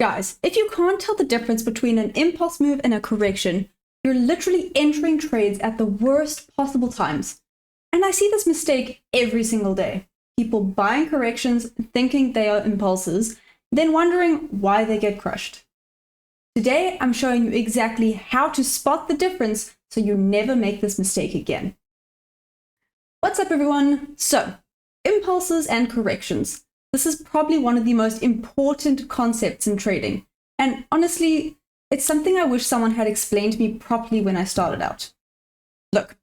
Guys, if you can't tell the difference between an impulse move and a correction, you're literally entering trades at the worst possible times. And I see this mistake every single day. People buying corrections thinking they are impulses, then wondering why they get crushed. Today, I'm showing you exactly how to spot the difference so you never make this mistake again. What's up, everyone? So, impulses and corrections. This is probably one of the most important concepts in trading. And honestly, it's something I wish someone had explained to me properly when I started out. Look,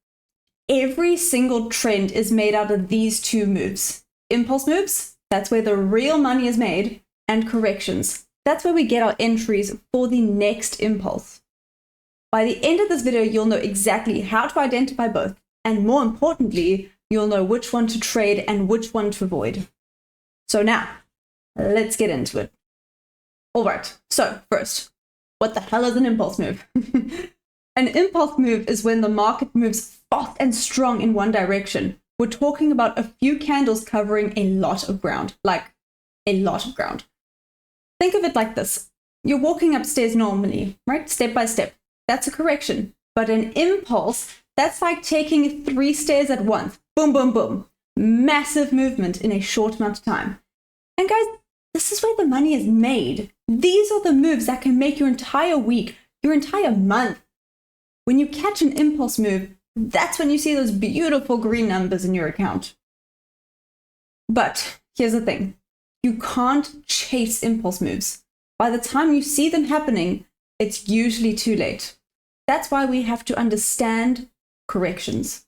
every single trend is made out of these two moves. Impulse moves, that's where the real money is made, and corrections. That's where we get our entries for the next impulse. By the end of this video, you'll know exactly how to identify both, and more importantly, you'll know which one to trade and which one to avoid. So now, let's get into it. All right, so first, what the hell is an impulse move? An impulse move is when the market moves fast and strong in one direction. We're talking about a few candles covering a lot of ground, like a lot of ground. Think of it like this. You're walking upstairs normally, right? Step by step. That's a correction. But an impulse, that's like taking 3 stairs at once. Boom, boom, boom. Massive movement in a short amount of time. And guys, this is where the money is made. These are the moves that can make your entire week, your entire month. When you catch an impulse move, that's when you see those beautiful green numbers in your account. But here's the thing. You can't chase impulse moves. By the time you see them happening, it's usually too late. That's why we have to understand corrections.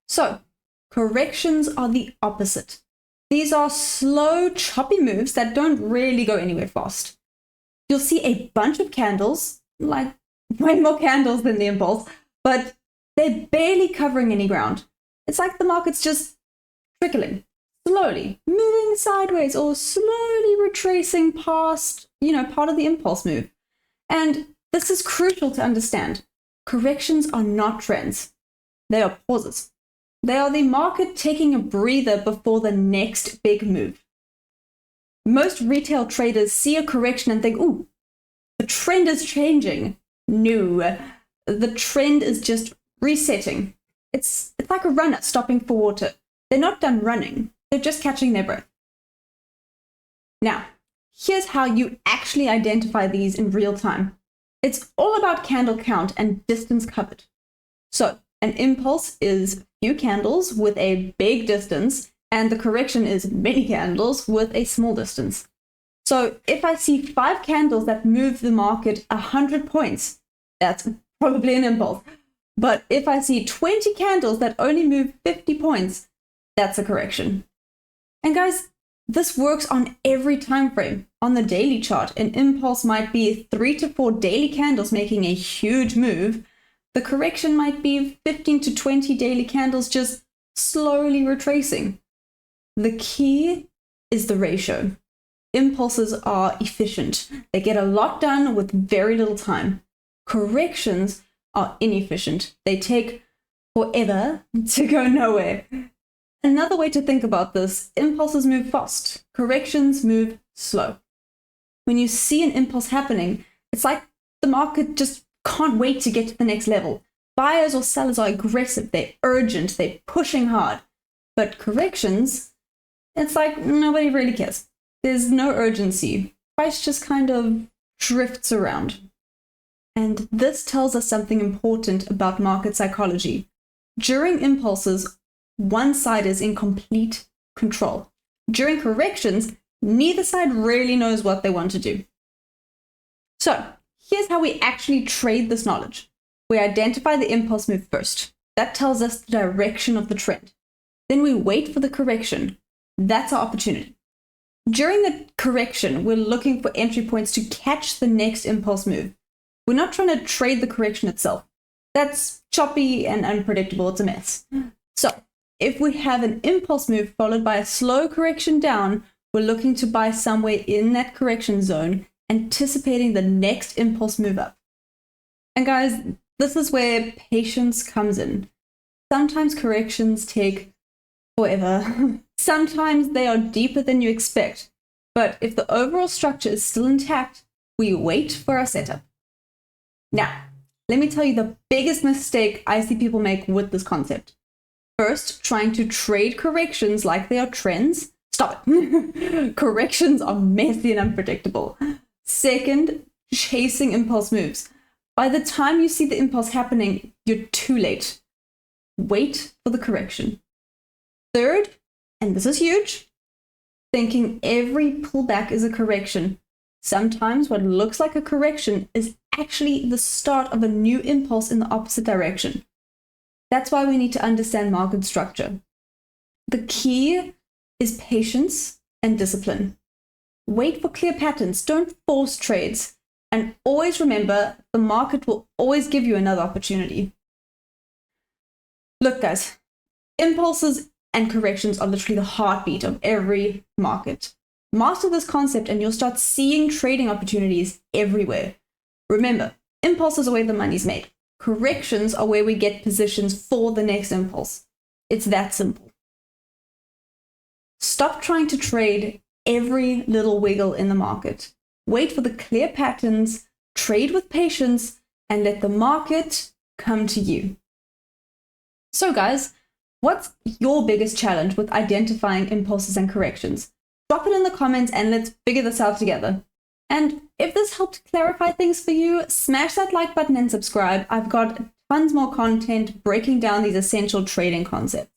So, corrections are the opposite. These are slow, choppy moves that don't really go anywhere fast. You'll see a bunch of candles, like way more candles than the impulse, but they're barely covering any ground. It's like the market's just trickling, slowly, moving sideways or slowly retracing past, part of the impulse move. And this is crucial to understand. Corrections are not trends. They are pauses. They are the market taking a breather before the next big move. Most retail traders see a correction and think, ooh, the trend is changing. No, the trend is just resetting. It's like a runner stopping for water. They're not done running. They're just catching their breath. Now, here's how you actually identify these in real time. It's all about candle count and distance covered. So, an impulse is few candles with a big distance, and the correction is many candles with a small distance. So if I see 5 candles that move the market 100 points, that's probably an impulse. But if I see 20 candles that only move 50 points, that's a correction. And guys, this works on every time frame. On the daily chart, an impulse might be 3 to 4 daily candles making a huge move. The correction might be 15 to 20 daily candles just slowly retracing. The key is the ratio. Impulses are efficient. They get a lot done with very little time. Corrections are inefficient. They take forever to go nowhere. Another way to think about this, impulses move fast. Corrections move slow. When you see an impulse happening, it's like the market just can't wait to get to the next level. Buyers or sellers are aggressive, they're urgent, they're pushing hard. But corrections, it's like nobody really cares. There's no urgency. Price just kind of drifts around. And this tells us something important about market psychology. During impulses, one side is in complete control. During corrections, neither side really knows what they want to do. So, here's how we actually trade this knowledge. We identify the impulse move first. That tells us the direction of the trend. Then we wait for the correction. That's our opportunity. During the correction, we're looking for entry points to catch the next impulse move. We're not trying to trade the correction itself. That's choppy and unpredictable. It's a mess. So, if we have an impulse move followed by a slow correction down, we're looking to buy somewhere in that correction zone, anticipating the next impulse move up. And guys, this is where patience comes in. Sometimes corrections take forever. Sometimes they are deeper than you expect. But if the overall structure is still intact, we wait for our setup. Now, let me tell you the biggest mistake I see people make with this concept. First, trying to trade corrections like they are trends. Stop it. Corrections are messy and unpredictable. Second, chasing impulse moves. By the time you see the impulse happening, you're too late. Wait for the correction. Third, and this is huge, thinking every pullback is a correction. Sometimes what looks like a correction is actually the start of a new impulse in the opposite direction. That's why we need to understand market structure. The key is patience and discipline. Wait for clear patterns, don't force trades, and always remember the market will always give you another opportunity. Look guys, impulses and corrections are literally the heartbeat of every market. Master this concept and you'll start seeing trading opportunities everywhere. Remember, impulses are where the money's made. Corrections are where we get positions for the next impulse. It's that simple. Stop trying to trade every little wiggle in the market. Wait for the clear patterns, trade with patience, and let the market come to you. So guys, what's your biggest challenge with identifying impulses and corrections? Drop it in the comments and let's figure this out together. And if this helped clarify things for you, smash that like button and subscribe. I've got tons more content breaking down these essential trading concepts.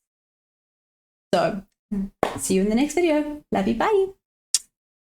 So, see you in the next video. Love you, bye.